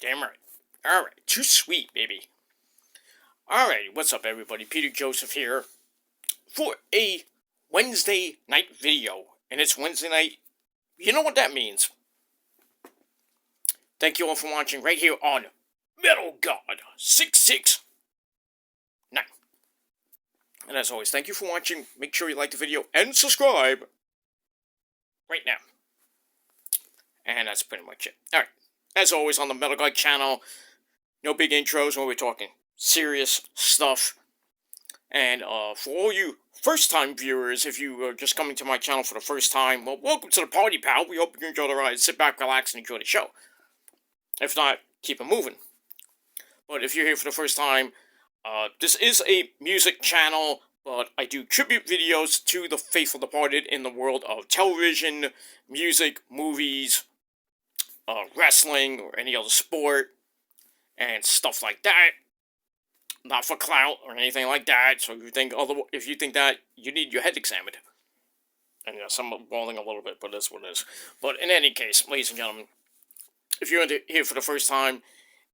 Damn right. Alright, too sweet, baby. Alright, what's up, everybody? Peter Joseph here for a Wednesday night video. And it's Wednesday night. You know what that means. Thank you all for watching right here on Metal God 669. And as always, thank you for watching. Make sure you like the video and subscribe right now. And that's pretty much it. Alright, as always on the Metal God channel, no big intros when we're talking serious stuff. And for all you first-time viewers, if you are just coming to my channel for the first time, well, welcome to the party, pal. We hope you enjoy the ride. Sit back, relax, and enjoy the show. If not, keep it moving. But if you're here for the first time, this is a music channel, but I do tribute videos to the faithful departed in the world of television, music, movies, wrestling, or any other sport, and stuff like that. Not for clout or anything like that. So if you think that, you need your head examined. And yes, I'm balling a little bit, but that's what it is. But in any case, ladies and gentlemen, if you're here for the first time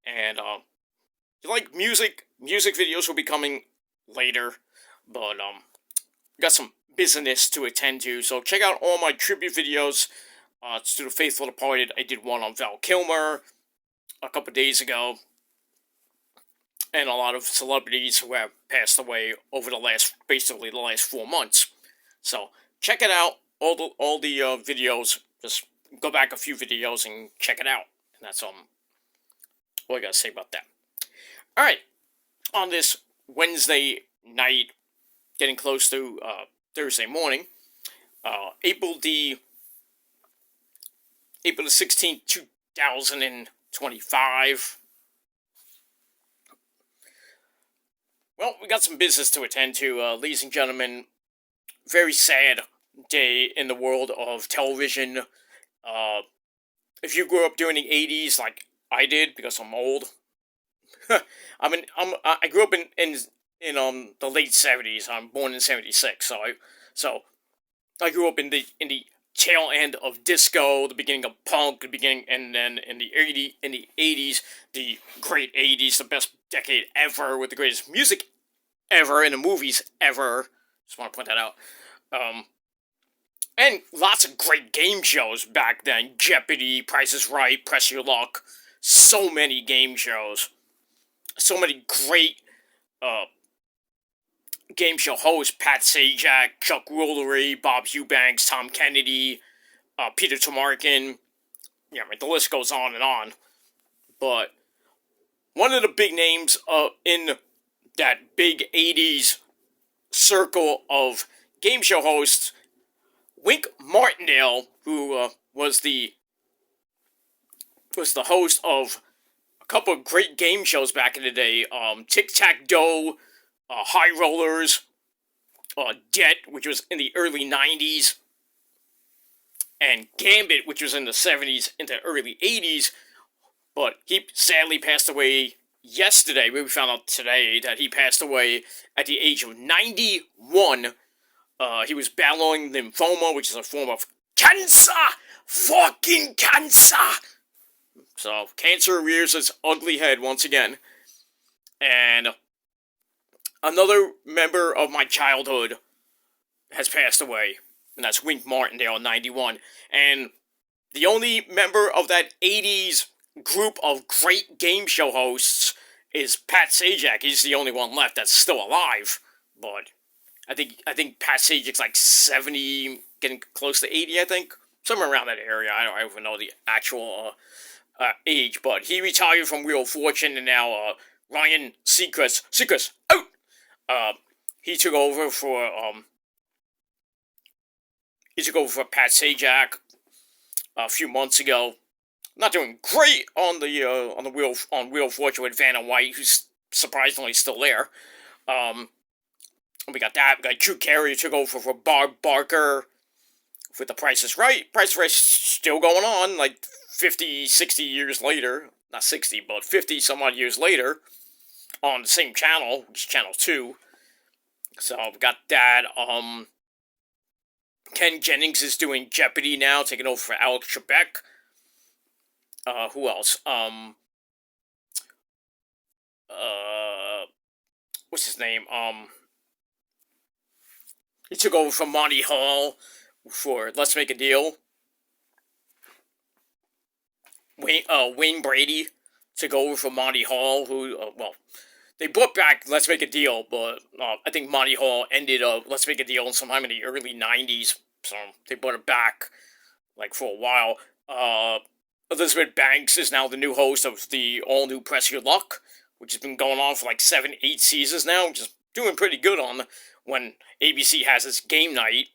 and you like music videos will be coming later. But got some business to attend to. So check out all my tribute videos to the faithful departed. I did one on Val Kilmer a couple days ago. And a lot of celebrities who have passed away over basically the last 4 months. So check it out. All the videos. Just go back a few videos and check it out. And that's all I gotta say about that. All right, on this Wednesday night, getting close to Thursday morning, April the 16th, 2025. Well, we got some business to attend to, ladies and gentlemen. Very sad day in the world of television. If you grew up during the 80s, like I did, because I'm old. I grew up in the late 70s. I'm born in 76, so I grew up in the tail end of disco, the beginning of punk, and then in the 80s, the great 80s, the best decade ever, with the greatest music ever, and the movies ever. Just want to point that out. And lots of great game shows back then. Jeopardy, Price is Right, Press Your Luck. So many game shows. So many great game show hosts. Pat Sajak, Chuck Woolery, Bob Eubanks, Tom Kennedy, Peter Tomarken. Yeah, I mean, the list goes on and on. But one of the big names in that big 80s circle of game show hosts, Wink Martindale, who was the host of a couple of great game shows back in the day, Tic-Tac-Doe, High Rollers, Debt, which was in the early 90s, and Gambit, which was in the 70s into early 80s, but he sadly passed away yesterday. We found out today that he passed away at the age of 91. He was battling lymphoma, which is a form of cancer! Fucking cancer! So, cancer rears its ugly head once again. And another member of my childhood has passed away, and that's Wink Martindale, 91. And the only member of that 80s group of great game show hosts is Pat Sajak. He's the only one left that's still alive. But I think Pat Sajak's like 70, getting close to 80, I think. Somewhere around that area. I don't even know the actual age. But he retired from Wheel of Fortune, and now Ryan Seacrest, out! He took over for Pat Sajak a few months ago. Not doing great on the Wheel of Fortune with Vanna White, who's surprisingly still there. We got that. We got Drew Carey, who took over for Bob Barker with The Price is Right. Price is Right still going on, like 50, 60 years later. Not 60, but 50 some odd years later on the same channel, which is Channel 2. So we got that. Ken Jennings is doing Jeopardy now, taking over for Alex Trebek. Who else? what's his name? He took over from Monty Hall for Let's Make a Deal. Wayne Brady took over from Monty Hall, who, they brought back Let's Make a Deal, but I think Monty Hall ended Let's Make a Deal sometime in the early 90s, so they brought it back, like, for a while. Elizabeth Banks is now the new host of the all-new Press Your Luck, which has been going on for like 7, 8 seasons now, which is doing pretty good on when ABC has its game night.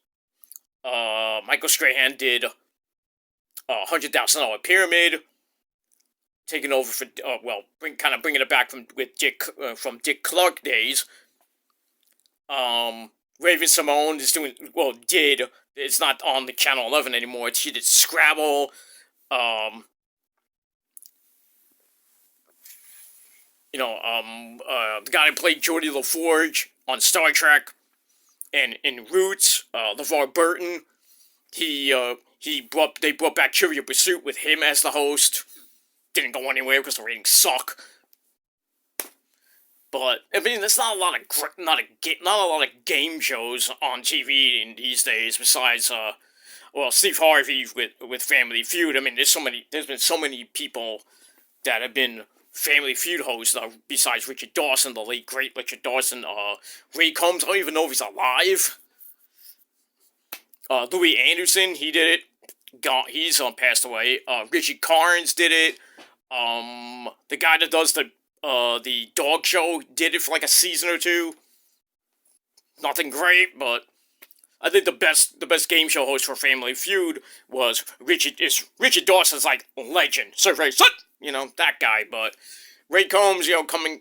Michael Strahan did $100,000 Pyramid, taking over for bringing it back from Dick Clark days. Raven Simone is did. It's not on the Channel 11 anymore. She did Scrabble. The guy who played Geordie LaForge on Star Trek and in Roots, LeVar Burton. They brought back Trivial Pursuit with him as the host. Didn't go anywhere because the ratings suck. But I mean, there's not a lot of game shows on TV in these days. Besides, Steve Harvey with Family Feud. I mean, there's been so many people that have been Family Feud hosts besides Richard Dawson, the late great Richard Dawson. Ray Combs, I don't even know if he's alive. Louis Anderson, he did it. He's passed away. Richie Carnes did it. The guy that does the dog show did it for like a season or two. Nothing great, but I think the best game show host for Family Feud was Richard Dawson's like legend. Survey Sun, that guy. But Ray Combs, coming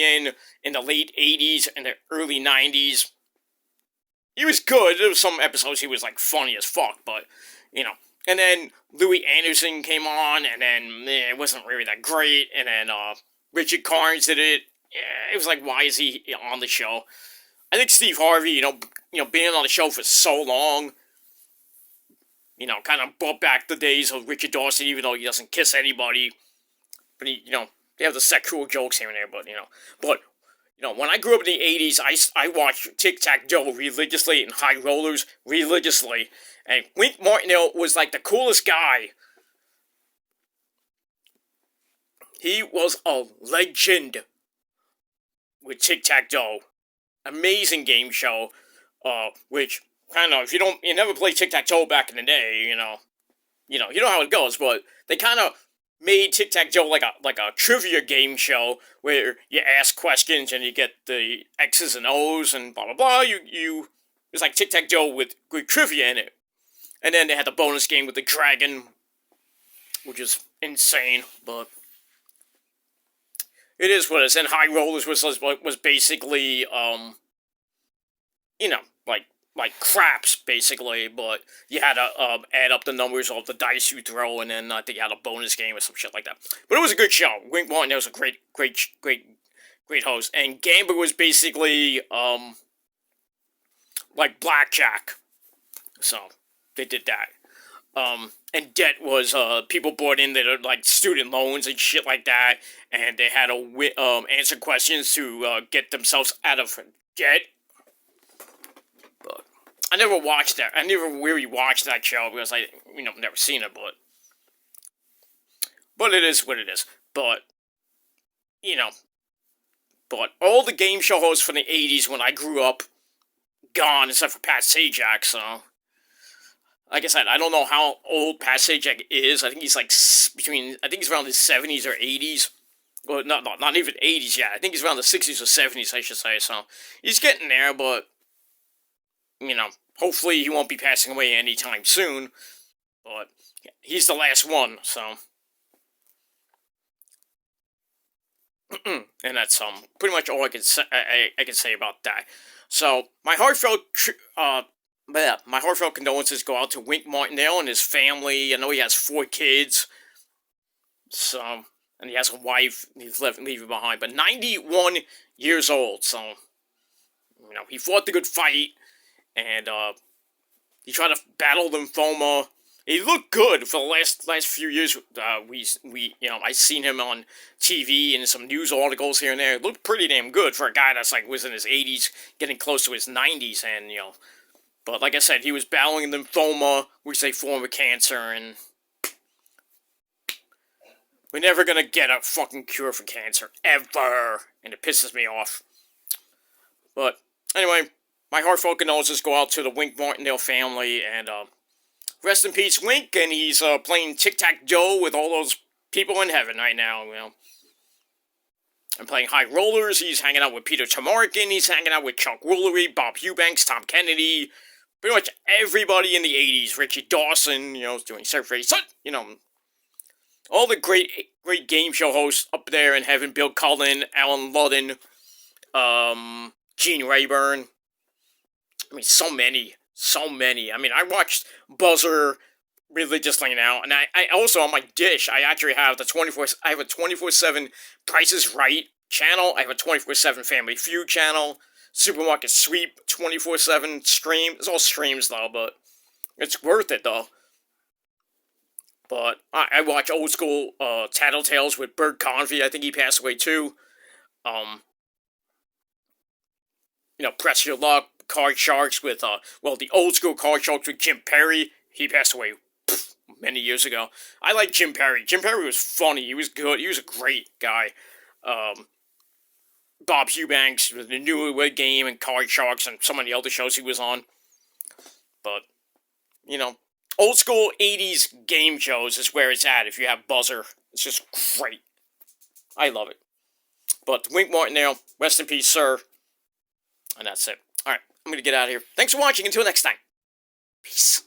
in the late 80s and the early 90s. He was good. There was some episodes he was like funny as fuck, but And then Louis Anderson came on, and then it wasn't really that great. And then Richard Carnes did it. Yeah, it was like, why is he on the show? I think Steve Harvey, being on the show for so long, kind of brought back the days of Richard Dawson, even though he doesn't kiss anybody. But they have the sexual jokes here and there. But when I grew up in the 80s, I watched Tic-Tac-Toe religiously and High Rollers religiously. And Wink Martindale was like the coolest guy. He was a legend with Tic-Tac-Toe. Amazing game show. Which, kind of, if you never played Tic-Tac-Toe back in the day, you know how it goes, but they kind of made Tic-Tac-Toe like a trivia game show where you ask questions and you get the X's and O's and blah blah blah. It's like Tic-Tac-Toe with trivia in it. And then they had the bonus game with the dragon, which is insane, but it is what it is. And High Rollers was basically like craps, basically, but you had to add up the numbers of the dice you throw, and then I think you had a bonus game or some shit like that. But it was a good show. Wink Martindale was a great host, and Gambler was basically like blackjack, so they did that. And debt was people brought in that are like student loans and shit like that, and they had to answer questions to get themselves out of debt. But I never watched that. I never really watched that show because I, never seen it. But it is what it is. But but all the game show hosts from the 80s when I grew up, gone except for Pat Sajak. So, like I said, I don't know how old Pat Sajak is. I think he's around his 70s or 80s. Well, not even 80s yet. I think he's around the 60s or 70s, I should say. So, he's getting there, but hopefully he won't be passing away anytime soon. But he's the last one, so. And that's pretty much all I can say about that. So my heartfelt condolences go out to Wink Martindale and his family. I know he has 4 kids, so, and he has a wife he's leaving behind, but 91 years old. So he fought the good fight, and he tried to battle lymphoma. He looked good for the last few years. I seen him on TV and some news articles here and there. He looked pretty damn good for a guy that's like was in his 80s, getting close to his 90s, and But like I said, he was battling lymphoma, which is a form of cancer, and we're never gonna get a fucking cure for cancer ever, and it pisses me off. But anyway, my heartfelt condolences go out to the Wink Martindale family, and rest in peace, Wink, and he's playing tic-tac-toe with all those people in heaven right now, And playing high rollers, he's hanging out with Peter Tamarkin, he's hanging out with Chuck Woolery, Bob Eubanks, Tom Kennedy, pretty much everybody in the 80s, Richie Dawson, doing Surf Race, all the great game show hosts up there in heaven, Bill Cullen, Alan Ludden, Gene Rayburn. I mean, so many. I mean, I watched Buzzer religiously now, and I also on my dish, I actually have I have a 24/7 Price is Right channel, I have a 24/7 Family Feud channel, Supermarket Sweep 24/7 stream. It's all streams though, but it's worth it though. But I watch old school Tattletales with Bert Convy. I think he passed away too. Press Your Luck, Card Sharks with the old school Card Sharks with Jim Perry. He passed away many years ago. I like Jim Perry. Jim Perry was funny. He was good. He was a great guy. Bob Eubanks with the Newlywed Game and Card Sharks and so many other shows he was on. But, old school 80s game shows is where it's at if you have Buzzer. It's just great. I love it. But Wink Martindale, rest in peace, sir. And that's it. Alright, I'm going to get out of here. Thanks for watching. Until next time. Peace.